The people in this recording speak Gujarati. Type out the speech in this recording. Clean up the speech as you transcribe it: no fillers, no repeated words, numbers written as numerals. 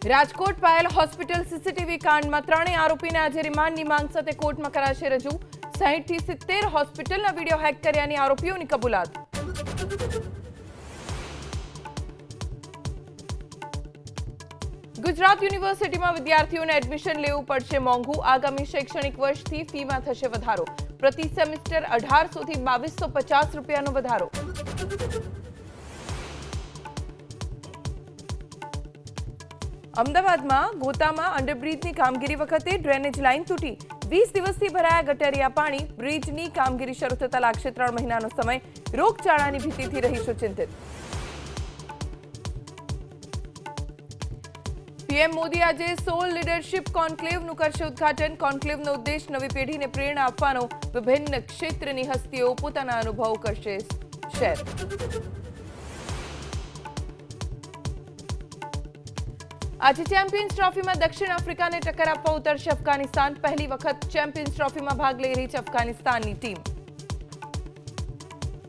રાજકોટ પાયલ હોસ્પિટલ સીસીટીવી કાંડમાં ત્રણેય આરોપીને આજે રિમાન્ડની માંગ સાથે કોર્ટમાં કરાશે રજૂ. 60 થી 70 હોસ્પિટલના વિડીયો હેક કર્યાની આરોપીઓની કબૂલાત. ગુજરાત યુનિવર્સિટીમાં વિદ્યાર્થીઓને એડમિશન લેવું પડશે મોંઘું. આગામી શૈક્ષણિક વર્ષથી ફીમાં થશે વધારો. પ્રતિ સેમેસ્ટર 1800 થી 2250 રૂપિયાનો વધારો. અમદાવાદમાં ગોતામાં અંડરબ્રિજની કામગીરી વખતે ડ્રેનેજ લાઇન તૂટી. 20 દિવસથી ભરાયા ગટરિયા પાણી. બ્રિજની કામગીરી શરૂ થતા લાગશે 3 મહિનાનો સમય. રોગચાળાની ભીતિથી રહીશો ચિંતિત. પીએમ મોદી આજે સોલ લીડરશિપ કોન્ક્લેવનું કરશે ઉદ્ઘાટન. કોન્ક્લેવનો ઉદ્દેશ નવી પેઢીને પ્રેરણા આપવાનો. વિભિન્ન ક્ષેત્રની હસ્તીઓ પોતાના અનુભવ કરશે શેર. આજે ચેમ્પિયન્સ ટ્રોફીમાં દક્ષિણ આફ્રિકાને ટક્કર આપવા ઉતરશે અફઘાનિસ્તાન. પહેલી વખત ચેમ્પિયન્સ ટ્રોફીમાં ભાગ લઈ રહી છે અફઘાનિસ્તાનની ટીમ.